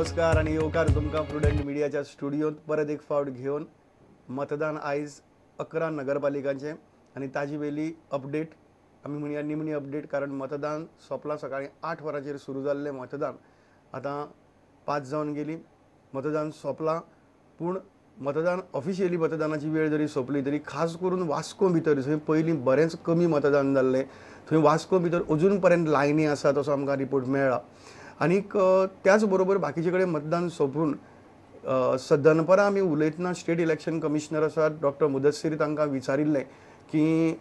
नमस्कार आणि येवकार तुमकां प्रुडंट मिडियाच्या स्टुडियोत परत एक फावट घेवन मतदान आयज 11 नगरपालिकांचे आणि ताजी वेली अपडेट आमी म्हणया निमणी अपडेट कारण मतदान सोंपलां सकाळीं 8 वरांचेर सुरू जाल्लें मतदान आतां 5 जावन गेली मतदान सोंपलां पूण मतदान ऑफिशियली मतदानाची वेळ जरी सोंपली तरी खास करून वास्को भितर थंय पयलीं बरेंच कमी मतदान जाल्लें थंय वास्को भितर अजून पर्यंत लायनी आसात असो आमकां रिपोर्ट मेळ्ळा आनीक त्याच बरोबर बाकीचे कडेन मतदान सोंपून दनपारां आमी उलयतना स्टेट इलेक्शन कमिशनर आसात डॉक्टर मुदस्सीर तांकां विचारिल्लें की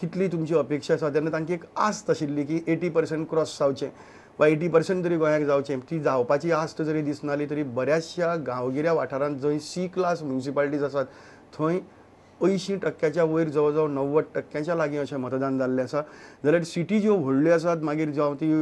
कितली तुमची अपेक्षा आसा तेन्ना तांची एक आस्त आशिल्ली की 80% क्रॉस जावचें वा 80% तरी गोंयाक जावचें ती जावपाची आस्त जरी दिसनाली तरी बऱ्याचशा गांवगिऱ्या वाठारांत जंय C क्लास म्युनिसिपालिटीज आसात थंय 80% वयर जवळ जवळ 90% लागीं अशें मतदान जाल्लें आसा जाल्यार सिटी ज्यो व्हडल्यो आसात मागीर जावं ती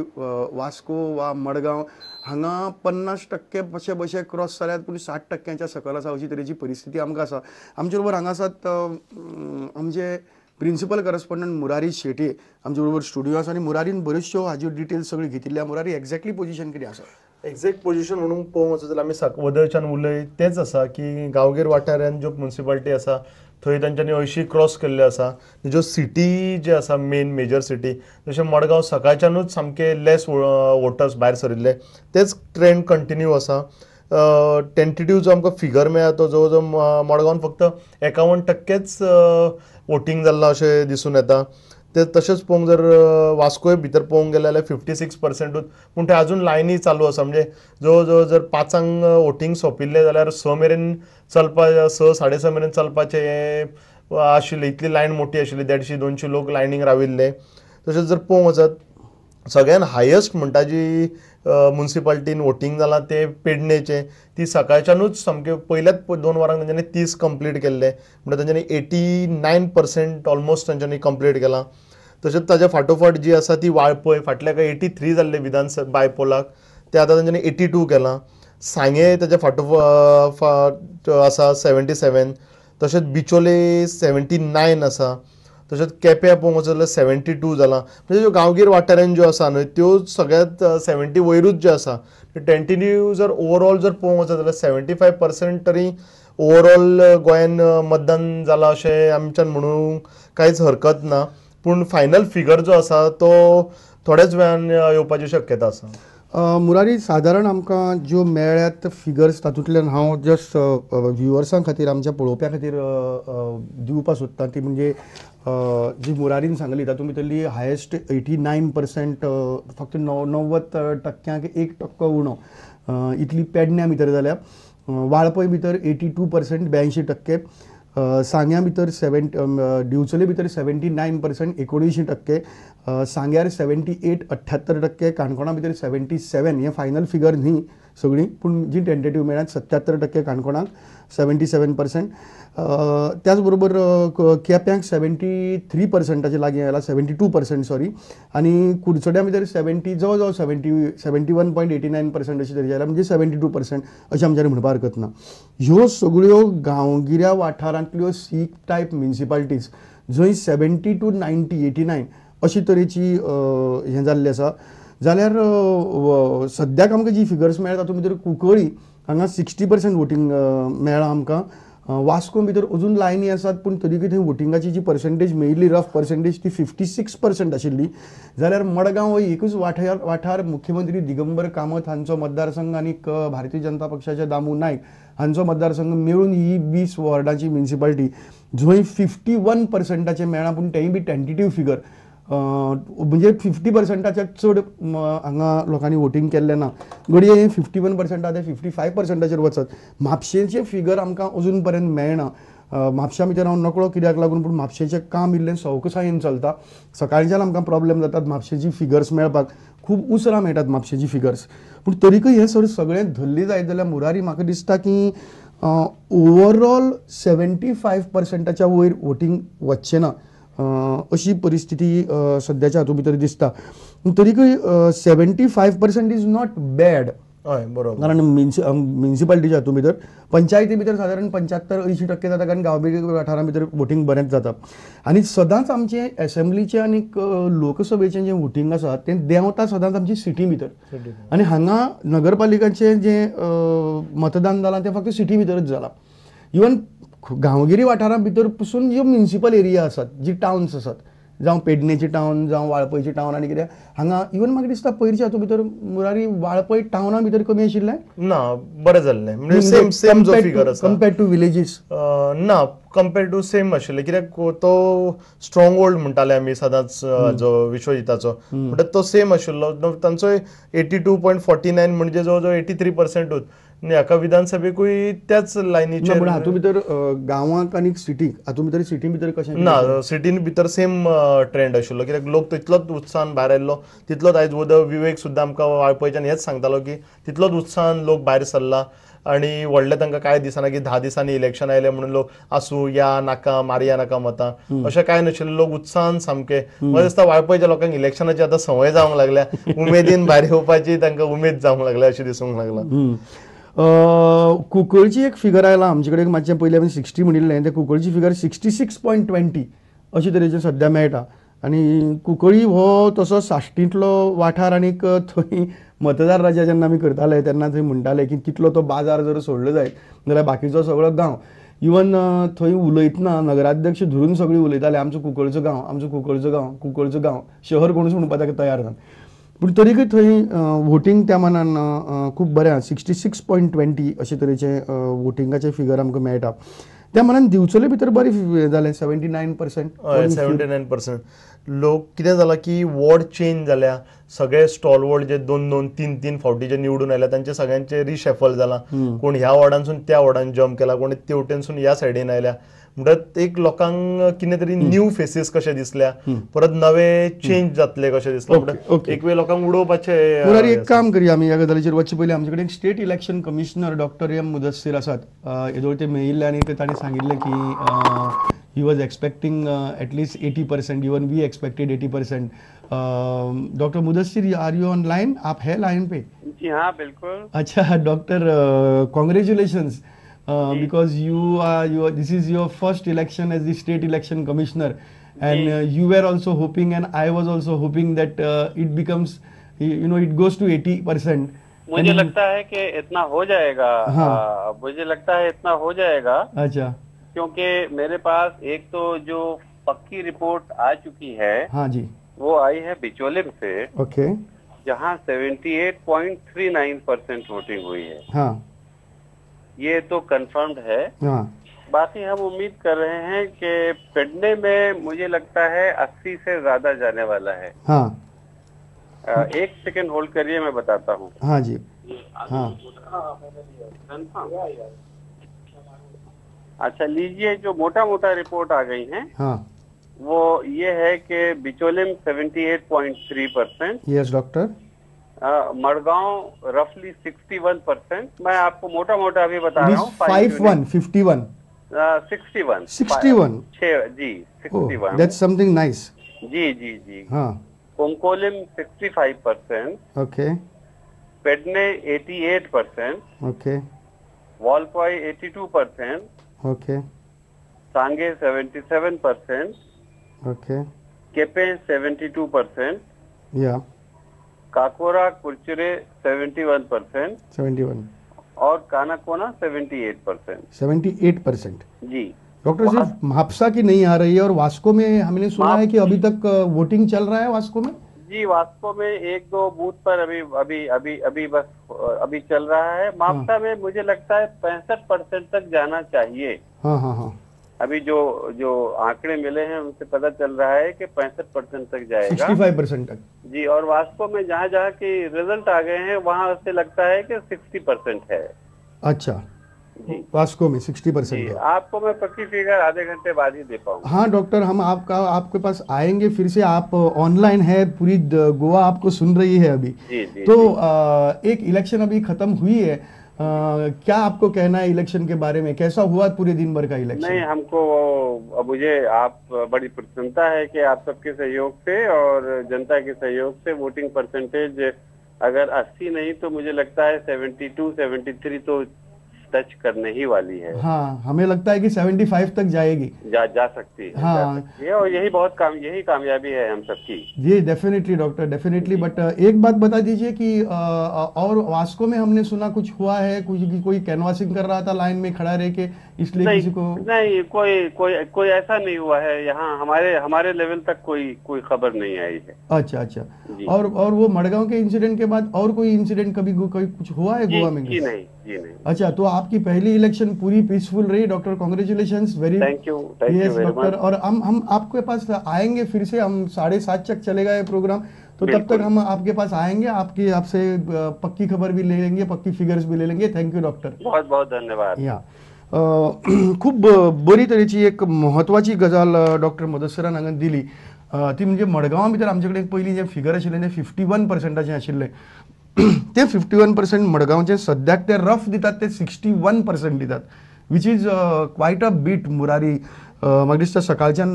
वास्को वा मडगांव हांगा 50% अशे बशे क्रॉस जाल्यात पूण 60%च्या सकयल आसा अशी तरेची परिस्थिती आमकां आसा आमचे बरोबर हांगा आसात आमचे प्रिंसिपल करस्पॉन्डंट मुरारी शेटये आमचे बरोबर स्टुडियो आसा आनी मुरारीन बऱ्योचश्यो हाज्यो डिटेल्स सगळी घेतिल्ल्या मुरारी एक्झॅक्टली पोजिशन कितें आसा एक्झॅक्ट पोजिशन म्हणून पळोवंक वचत जाल्यार आमी वदळच्यान उलय तेच आसा की गांवगिर वाठारांत ज्यो म्युनिसिपालिटी आसा थंय तांच्यांनी 80 क्रॉस केल्ले आसा ज्यो सिटी जे आसा मेजर सिटी जशें मडगांव सकाळच्यानूच सामके लेस वोटर्स भायर सरिल्ले तेच ट्रेंड कंटिन्यू आसा टेंटेटिव्ह जो आमकां फिगर मेळ्ळा तो जवळ जवळ मडगांवान फक्त 51%च वोटींग जाल्लां अशें दिसून येता ते तशेंच पळोवंक जर वास्कोय भितर पळोवंक गेले जाल्यार 56%च पूण ते अजून लायनी चालू आसा म्हणजे जवळ जवळ जर 5 वोटींग सोंपिल्ले जाल्यार 6 मेरेन चलपा 6-6:30 मेरेन चलपाचे आशिल्ले इतली लायन मोठी आशिल्ली 150-200 लोक लायनीक राविल्ले तशेंच जर पळोवंक वचत सगळ्यान हायस्ट म्हणटा जी म्युनिसिपालिटीन वोटींग जालां ते पेडणेचे ती सकाळच्यानूच सामके पयल्याच 2 वरांक तांच्यांनी 30 कंप्लीट केल्ले म्हणजे तांच्यांनी 89% ऑलमोस्ट तांच्यांनी कंप्लीट केलां तशेंच ताच्या फाटोफाट जी आसा ती वाळपय फाटल्या 83 जाल्ले विधानसभा बायपोलाक ते आतां तांच्यांनी 82 केलां सांगे ताच्या फाटोफाट आसा 77 तशेंच बिचोले 79 आसा तशेंच केप्यां पळोवंक वचत जाल्यार 72 जालां म्हणजे ज्यो गांवगीर वाठारांत ज्यो आसा न्हय त्यो सगळ्यात 70 वयरूच ज्यो आसा टेंटेटिव्ह जर ओवरऑल जर पळोवंक वचत जाल्यार 75% तरी ओवरऑल गोंयान मतदान जालां अशें आमच्यान म्हणूंक कांयच हरकत ना पूण फायनल फिगर जो आसा तो थोड्याच वेळान येवपाची शक्यता आसा मुरारी सादारण आमकां ज्यो मेळ्ळ्यात फिगर्स तातूंतल्यान हांव जस्ट व्ह्युअर्सां खातीर आमच्या पळोवप्या खातीर दिवपाक सोदतां ती म्हणजे जी मुरारीन सांगली तातूंत भितरली हायेस्ट 89% फक्त 90%, 1% उणो इतली पेडण्यां भितर जाल्या वाळपय भितर 82%, 82%, सांग्या भितर दिवचले भितर 79%, 19%, सांग्यार 78, 78%, काणकोणा भितर 77 हे फायनल फिगर न्ही सगळी पूण जी टेंटेटिव्ह मेळ्ळ्यात 77% काणकोणाक 77%, त्याच बरोबर केप्यांक 73%च्या लागीं आयला 72% सॉरी आनी कुडचड्यां भितर जवळ जवळ 71.89% अशी तरी आयला म्हणजे 72% अशें आमच्यानी म्हणपाक हरकत ना ह्यो सगळ्यो गांवगिऱ्या वाठारांतल्यो C टायप म्युनिसिपालिटीज जंय 70 to 90, 89 अशी तरेची हें जाल्लें आसा जाल्यार सद्याक आमकां जी फिगर्स मेळ्ळ्या तातूंत भितर कुंकळ्ळी हांगा 60% वोटींग मेळ्ळां आमकां वास्को भितर अजून लायनी आसात पूण तरीकय थंय वोटिंगाची जी पर्सेंटेज मेळिल्ली रफ पर्सेंटेज ती 56% आशिल्ली जाल्यार मडगांव हो एकूच वाठार मुख्यमंत्री दिगंबर कामत हांचो मतदारसंघ आनी भारतीय जनता पक्षाचे दामू नायक हांचो मतदारसंघ मेळून ही 20 वॉर्डाची म्युनिसिपालिटी जंय 51% मेळ्ळां पूण तेंय बी टेंटेटिव्ह फिगर म्हणजे 50%च्या चड हांगा लोकांनी वोटींग केल्लें ना घडये 51% ते 55%चेर वचत म्हापशेंचें फिगर आमकां अजून पर्यंत मेळना म्हापशा भितर हांव नकळो कित्याक लागून पूण म्हापशेंचें काम इल्लें सवकसायेन चलता सकाळच्यान आमकां प्रॉब्लेम जातात म्हापशेची फिगर्स मेळपाक खूब उसरां मेळटात म्हापशेची फिगर्स पूण तरीकय हें सगळें धरली जायत जाल्यार मुरारी म्हाका दिसता की ओवरऑल 75%च्या वयर वोटींग वचचें ना अशी परिस्थिती सद्याच्या हातूंत भितर दिसता तरीकय 75% इज नॉट बॅड हय बरोबर. कारण म्युन्सिपालिटीच्या हातूंत भितर पंचायती भितर सादारण 75-80% जाता कारण गांवगिरी वाठारां भितर वोटींग बरेंच जाता आनी सदांच आमचें एसेंब्लीचें आनी लोकसभेचें जें वोटींग आसा तें देंवता सदांच आमची सिटी भितर आनी हांगा नगरपालिकांचें जें मतदान जालां तें फक्त सिटी भितरच जालां. इवन गांवगिरी वाठारां भितर पसून ज्यो म्युन्सिपल एरिया आसात जी टावन्स आसात जावं पेडणेची टावन जावं वाळपयची टावन आनी कितें हांगा इवन म्हाका दिसता पयरच्या हातूंत भितर मुरारी वाळपय टावना भितर कमी आशिल्लें ना बरें जाल्लें म्हणजे सेम जो फिगर आसा कंपेर्ड टू विलेजीस ना कंपेर टू सेम आशिल्लें कित्याक तो स्ट्रॉंग होल्ड म्हणटाले आमी सदांच जो विश्वजिताचो म्हणटा तो सेम आशिल्लो तांचो 82.49 म्हणजे जवळ जवळ 83%. आनी हाका विधानसभेकूय त्याच लायनीचेर पूण हातूंत भितर गांवांक आनी सिटीक हातूंत भितर सिटी भितर कशें ना सिटीन भितर सेम ट्रेंड आशिल्लो कित्याक लोक तितलोच उत्साहान भायर आयल्लो तितलोच आयज विवेक सुद्दां आमकां वाळपयच्यान हेच सांगतालो की तितलोच उत्साहान लोक भायर सरला आनी व्हडले तांकां कांय दिसना की 10 दिसांनी इलेक्शन आयलें म्हणून लोक आसूं या नाका मारया नाका मतां अशें कांय नाशिल्लें. लोक उत्साहान सामके म्हाका दिसता वाळपयच्या लोकांक इलेक्शनाची आतां संवय जावंक लागल्या उमेदीन भायर येवपाची तांकां उमेद जावंक लागल्या अशें दिसूंक लागलां. कुंकळची एक फिगर आयला आमचे कडेन मातशें पयलीं हांवें 60 म्हणिल्लें तें कुंकळची फिगर 66.20 अशे तरेचें सद्या मेळटा आनी कुंकळी हो तसो साश्टींतलो वाठार आनीक थंय मतदार राजा जेन्ना आमी करताले तेन्ना थंय म्हणटाले की कितलो तो बाजार जर सोडलो जायत जाल्यार बाकीचो सगळो गांव इवन थंय उलयतना नगराध्यक्ष धरून सगळीं उलयताले आमचो कुंकळचो गांव आमचो कुंकळचो गांव कुंकळचो गांव शहर कोणूच म्हणपाक ताका तयार ना. पूण तरीकय थंय वोटींग त्या मानान खूब बरें 66.20 अशे तरेचे वोटिंगाचे फिगर आमकां मेळटा. त्या मानान दिवचले भितर बरें जालें 79%. 79%. लोक कितें जालां की वॉर्ड चेंज जाल्या सगळे स्टॉलवॉर्ड जे 2-2, 3-3 फावटी जे निवडून आयल्या तांचे सगळ्यांचे रिशॅफल जालां. कोण ह्या वॉर्डांसून त्या वॉर्डान जम्प केला कोण ते वटेनसून ह्या सायडीन आयल्या म्हणटात एक लोकांक कितें तरी न्यू फेसीस कशे दिसल्या परत नवे चेंज जातले कशे दिसले एक वेळ लोकांक उडोवपाचे. एक काम करया आमी ह्या गजालीचेर वचचे पयलीं आमचे कडेन state election commissioner doctor M Mudassir आसात. हेजवळ ते मेळिल्ले आनी तांणी सांगिल्लें की ही was expecting at least 80%. Even we expected 80%. Doctor Mudassir are you online? आप है लाइन पे? जी हाँ बिल्कुल. अच्छा doctor congratulations because this is your first election as the state election commissioner and you were also hoping and I was also hoping that it becomes it goes to 80%. मुझे लगता है कि इतना हो जाएगा. मुझे लगता है इतना हो जाएगा. अच्छा. क्योंकि मेरे पास एक तो जो पक्की रिपोर्ट आ चुकी है हाँ जी वो आई है बिचोलिम से. ओके. जहाँ 78.39% वोटिंग हुई है. हाँ ये तो कंफर्म्ड है. हाँ. बाकी हम उम्मीद कर रहे हैं कि पेडणे में मुझे लगता है 80 से ज्यादा जाने वाला है. हाँ. एक सेकंड होल्ड करिए मैं बताता हूँ. हाँ जी. हाँ. अच्छा लीजिए जो मोटा मोटा रिपोर्ट आ गई है हाँ. वो ये है कि बिचोलिम 78.3%. Yes doctor. मड़गांव रफली 61%. मैं आपको मोटा मोटा अभी बता रहा हूँ. 51 51 61 61 जी 61. That's something nice. जी जी जी. हाँ. Cuncolim 65%. Okay. Pedne 88%. Okay. Valpoi 82%. Okay. Sanguem 77%. Okay. केपे 72%. या. काकोरा कुरचुरे 71%. 71 और कानाकोना 78%. 78%. जी. डॉक्टर सिर्फ म्हापसा की नहीं आ रही है और वास्को में हमने सुना है कि अभी तक वोटिंग चल रहा है वास्को में. जी वास्को में एक दो बूथ पर अभी चल रहा है. म्हापसा में मुझे लगता है 65% तक जाना चाहिए. हाँ हाँ हाँ. अभी जो आंकड़े मिले हैं उनसे पता चल रहा है कि 65% तक जाएगा. 65% तक. जी. और वास्को में जहाँ जहाँ की रिजल्ट आ गए हैं वहाँ से लगता है कि 60% है. अच्छा. वास्को में 60% है. आपको मैं पक्की फिगर आधे घंटे बाद ही दे पाऊंगा. हाँ डॉक्टर हम आपके पास आएंगे फिर से. आप ऑनलाइन है पूरी गोवा आपको सुन रही है अभी. जी, जी, तो जी. एक इलेक्शन अभी खत्म हुई है. क्या आपको कहना है इलेक्शन के बारे में? कैसा हुआ पूरे दिन भर का इलेक्शन? नहीं मुझे आप बड़ी प्रसन्नता है कि आप सबके सहयोग से और जनता के सहयोग से वोटिंग परसेंटेज अगर 80 नहीं तो मुझे लगता है 72 73 तो टच करने ही वाली है। हाँ, हमें लगता है कि 75 तक जाएगी। जा सकती है, हाँ। जा सकती है, और यही कामयाबी है हम सबकी। जी डेफिनेटली डॉक्टर, डेफिनेटली। बट एक बात बता दीजिए कि और वास्को में हमने सुना कुछ हुआ है, कुछ कोई कैनवासिंग कर रहा था लाइन में खड़ा रह के, इसलिए नहीं किसी को? नहीं, कोई ऐसा नहीं हुआ है यहाँ, हमारे लेवल तक कोई खबर नहीं आई है। अच्छा अच्छा। जी। और वो मडगांव के इंसिडेंट के बाद और कोई इंसिडेंट कभी कोई कुछ हुआ है गोवा में? जी नहीं, जी नहीं। अच्छा, तो आपकी पहली इलेक्शन पूरी पीसफुल रही doctor, congratulations, very thank you yes very doctor. Much. और हम आपके पास आएंगे फिर से, हम 7:30 तक चलेगा ये प्रोग्राम, तो तब तक बिल्कुल। हम आपके पास आएंगे, आपसे पक्की खबर भी ले लेंगे, पक्की फिगर्स भी ले लेंगे। Thank you doctor. बहुत बहुत धन्यवाद। या खूप बरी तरेची एक महत्वाची गजाल डॉक्टर मदसरान हांगा दिली, ती म्हणजे मडगांवा भितर आमचे कडेन पयलीं जे फिगर आशिल्ले ते 51% आशिल्ले, ते 51% मडगांवचे सद्याक ते रफ दितात ते 61% दितात, which is quite a bit. Murari, म्हाका दिसता सकाळच्यान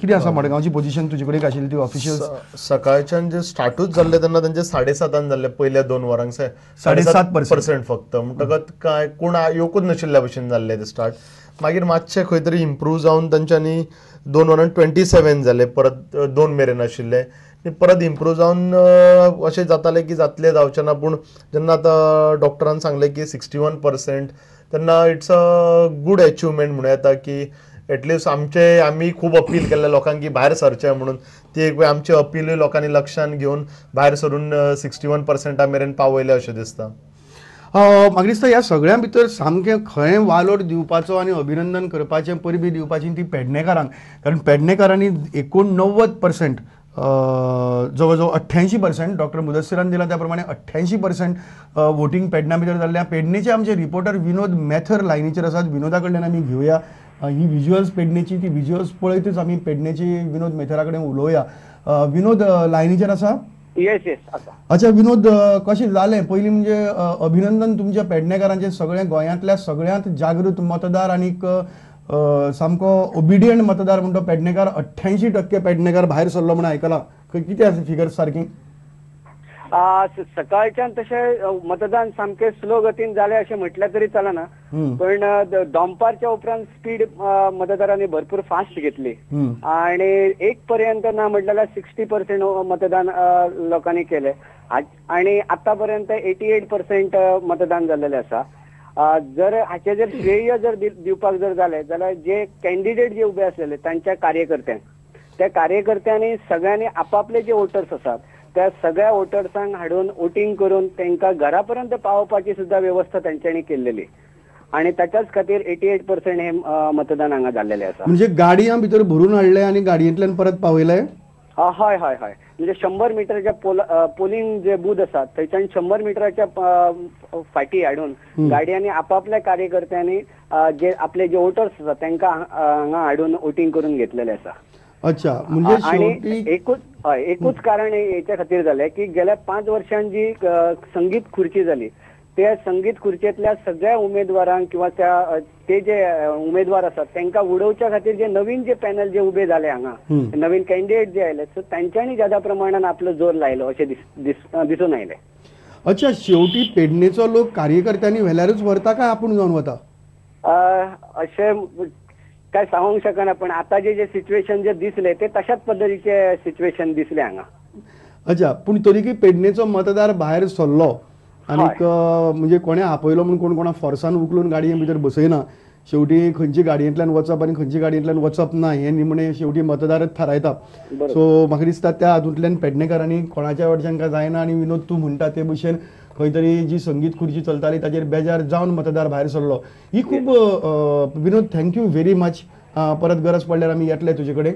कितें आसा मडगांवची पोझिशन तुजे कडेन आशिल्ली ती ऑफिशियल? सकाळच्यान जे स्टार्टूच जाल्ले तेन्ना तांचे 7:30 जाल्ले पयल्या 2 वरांक 7.5% फक्त, म्हणटकच काय कोण येवकूच नाशिल्ल्या भशेन जाल्ले ते स्टार्ट. मागीर मातशे खंय तरी इम्प्रूव जावन तांच्यांनी 2 वरांक 27 जाले, परत 2 मेरेन आशिल्ले, परत इम्प्रूव जावन अशें जातालें की जातलें जावचें ना. पूण जेन्ना आतां डॉक्टरान सांगलें की 61%, तेन्ना इट्स अ गूड अचिवमेंट म्हणूं येता की एटलिस्ट आमी खूब अपील केल्ल्या लोकांक की भायर सरचें म्हणून, ती एक वेळ आमची अपीलूय लोकांनी लक्षांत घेवन भायर सरून 61% मेरेन पावयले अशें दिसता. म्हाका दिसता ह्या सगळ्या भितर सामकें खंय वालोर दिवपाचो आनी अभिनंदन करपाचें परबी दिवपाची ती पेडणेकारांक, कारण पेडणेकारांनी 89% जवळजवळ 88%, डॉक्टर मुदस्सिरान दिला त्या प्रमाणे 88% वोटिंग पेडण्या भितर जाल्ल्या. पेडणेचे आमचे रिपोर्टर विनोद मेथर लायनीचेर आसात, विनोदा कडल्यान आमी घेवया ही विज्युअल्स पेडणेची, ती विज्युअल्स पळयतच आमी पेडणेची विनोद मेथरा कडेन उलोवया. विनोद लायनीचेर आसा? येस आसा. अच्छा विनोद, कशें जालें पयलीं म्हणजे अभिनंदन तुमच्या पेडणेकारांचे, सगळे गोंयांतल्या सगळ्यांत जागृत मतदार आनीक सामको ओबिडियंट मतदार म्हणटा पेडणेकार, 88% पेडणेकार भायर सरलो म्हणून आयकलां. कितें आसा फिगर सारकी? सकाळच्यान तशें मतदान सामकें स्लो गतीन जालें अशें म्हटल्यार तरी चलना, पण दनपारच्या उपरांत स्पीड मतदारांनी भरपूर फास्ट घेतली आणि 1 पर्यंत ना म्हटल्यार 60% मतदान लोकांनी केले आणि आतापर्यंत 88% मतदान जाल्लेलें आसा. जर हाचे जर श्रेय जर दिवपाक जर जालें जाल्यार जे कॅन्डिडेट जे उबे आसलेले तांच्या कार्यकर्त्यांक, त्या कार्यकर्त्यांनी सगळ्यांनी आपापले जे वोटर्स आसात त्या सगळ्या वोटर्सांक हाडून वोटिंग करून तांकां घरापर्यंत पावोवपाची सुद्धा व्यवस्था तांच्यांनी केल्लेली आणि त्याच्याच खातीर 88% हे मतदान हांगा जाल्लेलें आसा. म्हणजे गाडयां भितर भरून हाडले आणि गाडयेंतल्यान परत पावयले? हय म्हणजे 100 मिटरच्या पोलिंग जे बूथ आसात थंयच्यान 100 मिटराच्या फाटी हाडून गाडयांनी आपापल्या कार्यकर्त्यांनी जे आपले जे वोटर्स आसात तांकां हांगा हाडून वोटिंग करून घेतलेले आसा. अच्छा, म्हणजे आणि एकूच कारण याच्या खातीर जालें की गेल्या 5 वर्षां जी संगीत खुर्ची जाली त्या संगीत खुर्चेंतल्या सगळ्या उमेदवारांक किंवा ते जे उमेदवार आसात तांकां उडोवच्या खातीर जे नवीन जे पॅनल जे उबे जाले हांगा, नवीन कॅन्डिडेट जे आयले, सो तांच्यांनी ज्यादा प्रमाणात आपलो जोर लायलो अशें दिसून आयलें. अच्छा, शेवटी पेडणेचो लोक कार्यकर्त्यांनी व्हेल्यारूच व्हरता काय आपूण जावन वता? अशें काय सांगूंक शकना, पण आता जे सिच्युएशन जे दिसले ते तशाच पद्धतीचे सिच्युएशन दिसले हांगा. अच्छा, पूण तरीकी पेडणेचो मतदार भायर सरलो आनीक म्हणजे कोणे आपयलो म्हणून कोण कोणा फोर्सान उखलून गाडये भितर बसयना. शेवटी खंयची गाडयेंतल्यान वचप आनी खंयची गाडयेंतल्यान वचप ना हे निमणे शेवटी मतदारच थारायता. सो म्हाका दिसता त्या हातूंतल्यान पेडणेकारांनी कोणाच्या वटच्यान काय जायना आनी विनोद तूं म्हणटा ते भशेन खंय तरी जी संगीत खुर्ची चलताली ताजेर बेजार जावन मतदार भायर सरलो. ही खूब विनोद, थँक्यू व्हेरी मच. परत गरज पडल्यार आमी येतले तुजे कडेन.